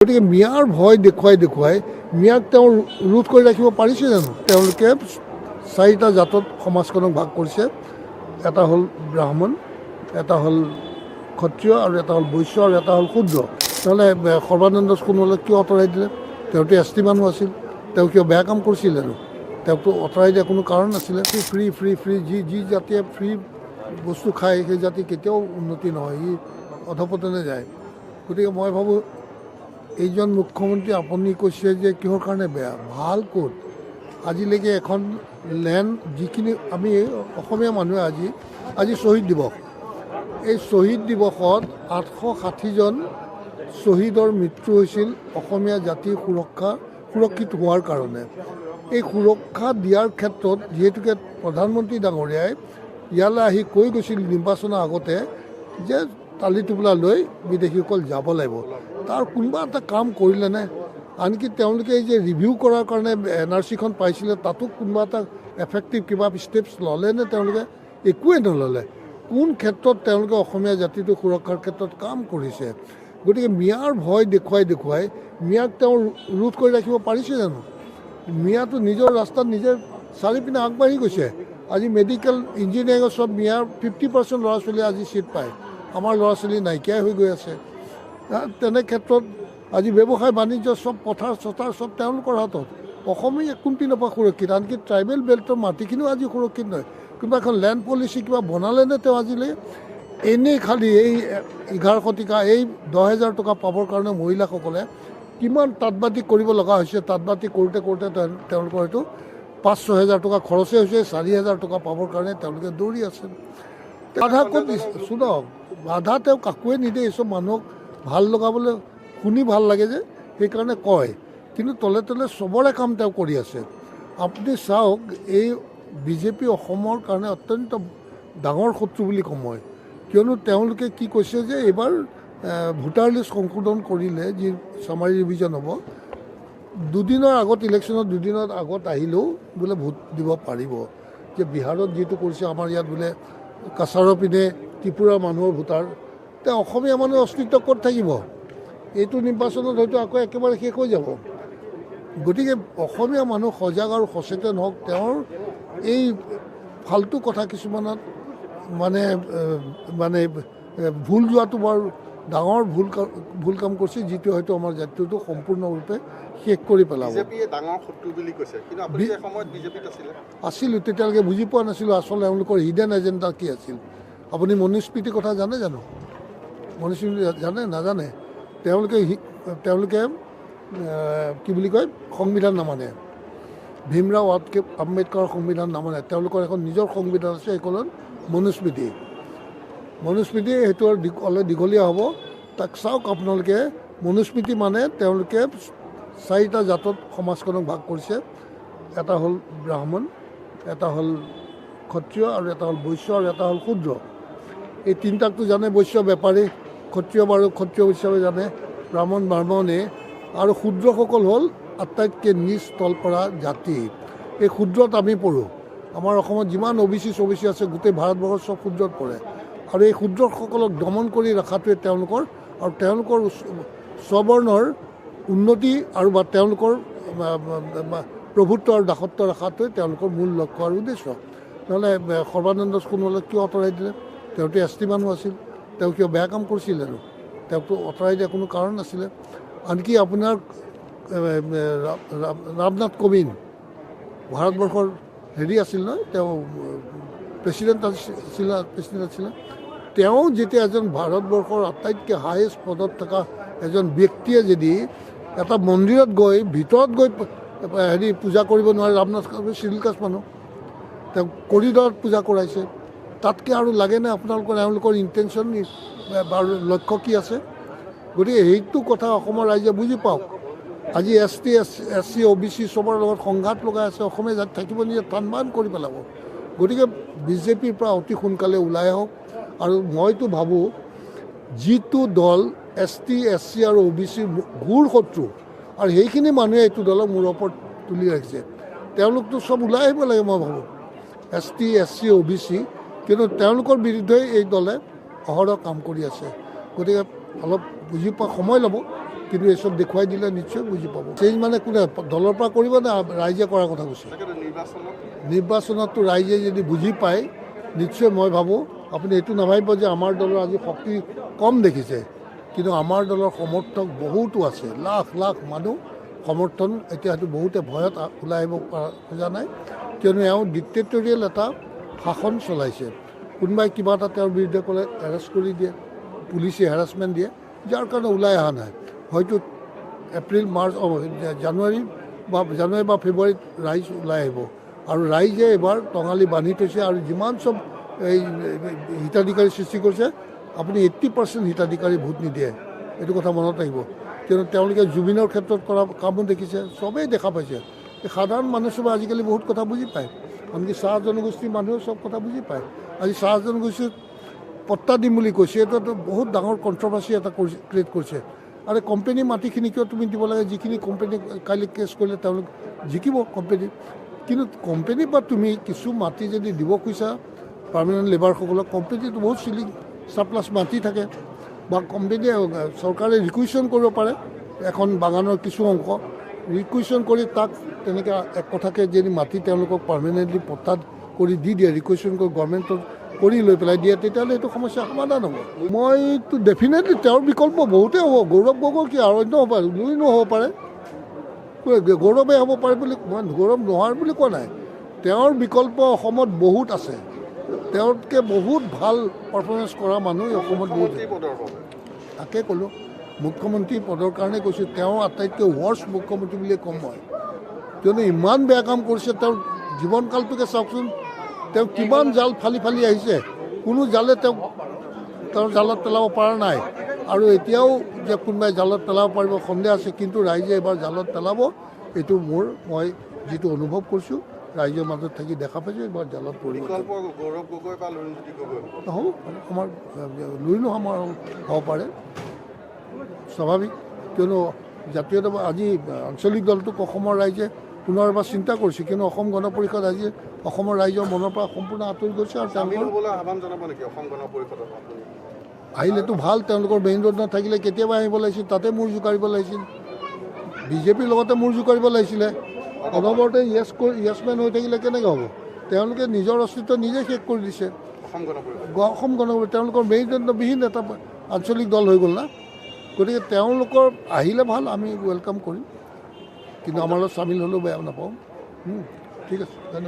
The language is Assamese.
গতিকে মিয়াৰ ভয় দেখুৱাই মিয়াক তেওঁ ৰোধ কৰি ৰাখিব পাৰিছে জানো? তেওঁলোকে চাৰিটা জাতত সমাজখনক ভাগ কৰিছে। এটা হ'ল ব্ৰাহ্মণ, এটা হ'ল ক্ষত্ৰিয়, আৰু এটা হ'ল বৈশ্য, আৰু এটা হ'ল শূদ্ৰ। নহ'লে সৰ্বানন্দ সোণোৱালে কিয় আঁতৰাই দিলে? তেওঁতো এছ টি মানুহ আছিল, তেওঁ কিয় বেয়া কাম কৰিছিল আৰু? তেওঁকতো আঁতৰাই দিয়া কোনো কাৰণ নাছিলে। ফ্ৰী যি জাতিয়ে ফ্ৰী বস্তু খায় সেই জাতি কেতিয়াও উন্নতি নহয়, ই অধপতনে যায়। গতিকে মই ভাবোঁ এইজন মুখ্যমন্ত্ৰী আপুনি কৈছে যে কিহৰ কাৰণে বেয়া, ভাল ক'ত? আজিলৈকে এখন লেণ্ড যিখিনি আমি অসমীয়া মানুহে আজি শ্বহীদ দিৱস, এই শ্বহীদ দিৱসত 860জন শ্বহীদৰ মৃত্যু হৈছিল অসমীয়া জাতিৰ সুৰক্ষিত হোৱাৰ কাৰণে। এই সুৰক্ষা দিয়াৰ ক্ষেত্ৰত যিহেতুকে প্ৰধানমন্ত্ৰী ডাঙৰীয়াই ইয়ালৈ আহি কৈ গৈছিল নিৰ্বাচনৰ আগতে যে তালি টোপোলা লৈ বিদেশীসকল যাব লাগিব, তাৰ কোনোবা এটা কাম কৰিলেনে? আনকি তেওঁলোকে এই যে ৰিভিউ কৰাৰ কাৰণে NRC-খন পাইছিলে, তাতো কোনোবা এটা এফেক্টিভ কিবা ষ্টেপছ ল'লেনে? তেওঁলোকে একোৱেই নল'লে। কোন ক্ষেত্ৰত তেওঁলোকে অসমীয়া জাতিটো সুৰক্ষাৰ ক্ষেত্ৰত কাম কৰিছে? গতিকে মিয়াৰ ভয় দেখুৱাই মিয়াক তেওঁ ৰোধ কৰি ৰাখিব পাৰিছে জানো? মিয়াটো নিজৰ ৰাস্তাত নিজে চাৰিপিনে আগবাঢ়ি গৈছে। আজি মেডিকেল ইঞ্জিনিয়াৰিঙত চব মিয়াৰ 50% ল'ৰা ছোৱালী আজি ছিট পায়। আমাৰ ল'ৰা ছোৱালী নাইকিয়াই হৈ গৈ আছে। তেনে ক্ষেত্ৰত আজি ব্যৱসায় বাণিজ্য চব পথাৰ চথাৰ চব তেওঁলোকৰ হাতত। অসমীয়া কোনপিনৰ পৰা সুৰক্ষিত? আনকি ট্ৰাইবেল বেল্টৰ মাটিখিনিও আজি সুৰক্ষিত নহয়। কিবা এখন লেণ্ড পলিচি কিবা বনালেনে তেওঁ আজিলৈ? এনেই খালি এই 11 শতিকা এই 10,000 টকা পাবৰ কাৰণে মহিলাসকলে কিমান তাঁতবাতি কৰিব লগা হৈছে। তাঁতবাতি কৰোঁতে তেওঁলোকৰ হয়তো 5-6 হাজাৰ টকা খৰচেই হৈছে, 4 হাজাৰ টকা পাবৰ কাৰণে তেওঁলোকে দৌৰি আছে। বাধা ক'ত দিছে? শুনক, বাধা তেওঁ কাকোৱে নিদিয়ে। এইচব মানুহক ভাল লগাবলৈ শুনি ভাল লাগে যে সেইকাৰণে কয়, কিন্তু তলে চবৰে কাম তেওঁ কৰি আছে। আপুনি চাওক, এই বিজেপি অসমৰ কাৰণে অত্যন্ত ডাঙৰ শত্ৰু বুলি ক'ম মই। কিয়নো তেওঁলোকে কি কৈছে যে এইবাৰ ভোটাৰ লিষ্ট সংশোধন কৰিলে, যি চামাৰী ৰিভিজন হ'ব, দুদিনৰ আগত ইলেকশ্যনত দুদিনৰ আগত আহিলেও বোলে ভোট দিব পাৰিব। যে বিহাৰত যিটো কৰিছে, আমাৰ ইয়াত বোলে কাছাৰৰ পিনে ত্ৰিপুৰাৰ মানুহৰ ভোটাৰ, তেওঁ অসমীয়া মানুহৰ অস্তিত্ব ক'ত থাকিব? এইটো নিৰ্বাচনত হয়তো আকৌ একেবাৰে শেষ হৈ যাব। গতিকে অসমীয়া মানুহ সজাগ আৰু সচেতন হওক। তেওঁৰ এই ফাল্টু কথা কিছুমানত মানে ভুল যোৱাটো বৰ ডাঙৰ ভুল কাম কৰিছে, যিটো হয়তো আমাৰ জাতিটো সম্পূৰ্ণৰূপে শেষ কৰি পেলাব। আছিলোঁ তেতিয়ালৈকে বুজি পোৱা নাছিলোঁ আচলতে এওঁলোকৰ হিডেন এজেণ্ডা কি আছিল। আপুনি মনুস্মৃতিৰ কথা জানে জানো? মনুস্মৃতি জানে নাজানে? তেওঁলোকে কি বুলি কয়, সংবিধান নামানে। ভীমৰাও আম্বেদকাৰৰ সংবিধান নামানে। তেওঁলোকৰ এখন নিজৰ সংবিধান আছে, সেইখন মনুস্মৃতি। সেইটো অলপ দীঘলীয়া হ'ব, তাক চাওক আপোনালোকে। মনুস্মৃতি মানে তেওঁলোকে চাৰিটা জাতত সমাজখনক ভাগ কৰিছে। এটা হ'ল ব্ৰাহ্মণ, এটা হ'ল ক্ষত্ৰিয়, আৰু এটা হ'ল বৈশ্য, আৰু এটা হ'ল শূদ্ৰ। এই তিনিটাকতো জানে, বৈশ্য বেপাৰী, ক্ষত্ৰিয় বাৰু ক্ষত্ৰিয় হিচাপে জানে, ব্ৰাহ্মণে, আৰু শূদ্ৰসকল হ'ল আটাইতকৈ নিচ তল পৰা জাতি। এই শূদ্ৰত আমি পৰোঁ। আমাৰ অসমত যিমান OBC আছে গোটেই ভাৰতবৰ্ষৰ চব শূদ্ৰত পৰে। আৰু এই শূদ্ৰসকলক দমন কৰি ৰখাটোৱে তেওঁলোকৰ, আৰু তেওঁলোকৰ স্ববৰ্ণৰ উন্নতি আৰু বা তেওঁলোকৰ প্ৰভুত্ব আৰু দাসত্ব ৰখাটোৱে তেওঁলোকৰ মূল লক্ষ্য আৰু উদ্দেশ্য। নহ'লে সৰ্বানন্দ সোণোৱালে কিয় আঁতৰাই দিলে? তেওঁতো এছ টি মানুহ আছিল, তেওঁ কিয় বেয়া কাম কৰিছিল আৰু? তেওঁকতো আঁতৰাই দিয়া কোনো কাৰণ নাছিলে। আনকি আপোনাৰ ৰামনাথ কোবিন্দ ভাৰতবৰ্ষৰ আছিল নহয়, তেওঁ প্ৰেছিডেণ্ট আছিলে। তেওঁ যেতিয়া এজন ভাৰতবৰ্ষৰ আটাইতকৈ হায়েষ্ট পদত থকা এজন ব্যক্তিয়ে যদি এটা মন্দিৰত গৈ ভিতৰত গৈ পূজা কৰিব নোৱাৰে, ৰামনাথ কোবিন্দ চিডিউল কাষ্ট মানুহ, তেওঁ কৰিডৰত পূজা কৰাইছে, তাতকৈ আৰু লাগেনে এওঁলোকৰ ইণ্টেনশ্যন বা লক্ষ্য কি আছে? গতিকে সেইটো কথা অসমৰ ৰাইজে বুজি পাওক। আজি ST SC OBC চবৰ লগত সংঘাত লগাই আছে। অসমীয়া জাতি থাকিব নিজে টান কৰি পেলাব। গতিকে বিজেপিৰ পৰা অতি সোনকালে ওলাই আহক। আৰু মইতো ভাবোঁ, যিটো দল ST SC আৰু OBC ঘোৰ শত্ৰু, আৰু সেইখিনি মানুহে এইটো দলক মূৰৰ ওপৰত তুলি ৰাখিছে, তেওঁলোকতো চব ওলাই আহিব লাগে। মই ভাবোঁ ST SC OBC, কিন্তু তেওঁলোকৰ বিৰুদ্ধে এই দলে অহৰহ কাম কৰি আছে। গতিকে অলপ বুজি পোৱা সময় ল'ব। কিন্তু এইসব দেখুৱাই দিলে নিশ্চয় বুজি পাব। চেঞ্জ মানে কোনে দলৰ পৰা কৰিব নে ৰাইজে কৰাৰ কথা কৈছে? নিৰ্বাচনততো ৰাইজে যদি বুজি পায় নিশ্চয় মই ভাবোঁ আপুনি এইটো নাভাবিব যে আমাৰ দলৰ আজি শক্তি কম দেখিছে, কিন্তু আমাৰ দলৰ সমৰ্থক বহুতো আছে, লাখ লাখ মানুহ সমৰ্থন। এতিয়া হয়তো বহুতে ভয়ত ওলাই আহিব খোজা নাই, কিয়নো এওঁ ডিক্টেটৰিয়েল এটা শাসন চলাইছে। কোনোবাই কিবা এটা তেওঁৰ বিৰুদ্ধে ক'লে এৰেষ্ট কৰি দিয়ে, পুলিচে হেৰাছমেণ্ট দিয়ে, যাৰ কাৰণে ওলাই অহা নাই। হয়তো এপ্ৰিল মাৰ্চ জানুৱাৰী বা ফেব্ৰুৱাৰীত ৰাইজ ওলাই আহিব, আৰু ৰাইজে এইবাৰ টঙালি বান্ধি থৈছে। আৰু যিমান চব এই হিতাধিকাৰী সৃষ্টি কৰিছে, আপুনি 80% হিতাধিকাৰী ভোট নিদিয়ে, এইটো কথা মনত ৰাখিব। কিয়নো তেওঁলোকে জুবিনৰ ক্ষেত্ৰত কৰা কামো দেখিছে, চবেই দেখা পাইছে। এই সাধাৰণ মানুহ চবে আজিকালি বহুত কথা বুজি পায়, আনকি চাহ জনগোষ্ঠীৰ মানুহেও চব কথা বুজি পায়। আজি চাহ জনগোষ্ঠীত পট্টা দিম বুলি কৈছে, এইটোতো বহুত ডাঙৰ কণ্ট্ৰভাৰ্চি এটা ক্ৰিয়েট কৰিছে। আৰু কোম্পানী মাটিখিনি কিয় তুমি দিব লাগে, যিখিনি কোম্পানী কাইলৈ কেছ কৰিলে তেওঁলোক জিকিব কোম্পানী। কিন্তু কোম্পানী বা তুমি কিছু মাটি যদি দিব খুজিছা পাৰ্মানেণ্ট লেবাৰসকলক, কোম্পানীটো বহুত চিলিং চাৰ্প্লাছ মাটি থাকে, বা কোম্পানীয়ে চৰকাৰে ৰিকুৱেশ্যন কৰিব পাৰে এখন বাগানৰ কিছু অংশ ৰিকুৱেশ্যন কৰি তাক তেনেকৈ এক কথাকৈ যদি মাটি তেওঁলোকক পাৰ্মানেণ্টলি পট্টা কৰি দি দিয়ে, ৰিকুৱেশ্যন কৰি গভৰ্ণমেণ্টত কৰি লৈ পেলাই দিয়ে, তেতিয়াহ'লে এইটো সমস্যা সমাধান হ'ব। মইতো ডেফিনেটলি তেওঁৰ বিকল্প বহুতেই হ'ব। গৌৰৱ গগৈ কি আৰু অন্য হ'ব পাৰে, লুইনো হ'ব পাৰে, গৌৰৱে হ'ব পাৰে বুলি মই গৌৰৱ নোহোৱাৰ বুলি কোৱা নাই। তেওঁৰ বিকল্প অসমত বহুত আছে, তেওঁতকৈ বহুত ভাল পাৰফৰ্মেঞ্চ কৰা মানুহ অসমত বহুত। তাকে ক'লোঁ, মুখ্যমন্ত্ৰী পদৰ কাৰণে কৈছোঁ, তেওঁ আটাইতকৈ ৱৰ্ষ্ট মুখ্যমন্ত্ৰী বুলিয়ে ক'ম মই, কিয়নো ইমান বেয়া কাম কৰিছে। তেওঁৰ জীৱনকালটোকে চাওকচোন, তেওঁ কিমান জাল ফালি ফালি আহিছে, কোনো জালে তেওঁৰ জালত পেলাব পৰা নাই। আৰু এতিয়াও যে কোনোবাই জালত পেলাব পাৰিব সন্দেহ আছে, কিন্তু ৰাইজে এবাৰ জালত পেলাব, এইটো মই যিটো অনুভৱ কৰিছোঁ, ৰাইজৰ মাজত থাকি দেখা পাইছোঁ, এবাৰ জালত পৰিব। হ'ব আমাৰ লুইনো আমাৰ হ'ব পাৰে, স্বাভাৱিক। কিয়নো জাতীয়তা আজি আঞ্চলিক দলটোক অসমৰ ৰাইজে পুনৰ এবাৰ চিন্তা কৰিছে, কিয়নো অসম গণ পৰিষদ আজি অসমৰ ৰাইজৰ মনৰ পৰা সম্পূৰ্ণ আঁতৰি গৈছে। আৰু আহিলেতো ভাল, তেওঁলোকৰ মেইন ৰোড নাথাকিলে কেতিয়াবা আহিব লাগিছিল, তাতে মূৰ জোকাৰিব লাগিছিল, বিজেপিৰ লগতে মূৰ জোকাৰিব লাগিছিলে। অনবৰতে য়েছমেন হৈ থাকিলে কেনেকৈ হ'ব? তেওঁলোকে নিজৰ অস্তিত্ব নিজে শেষ কৰি দিছে। অসম গণ পৰিষদ তেওঁলোকৰ মেৰুদণ্ডবিহীন এটা আঞ্চলিক দল হৈ গ'ল না। গতিকে তেওঁলোকৰ আহিলে ভাল, আমি ৱেলকাম কৰিম, কিন্তু আমাৰ লগত চামিল হ'লেও বেয়া নাপাওঁ। ঠিক আছে, ধন্যবাদ।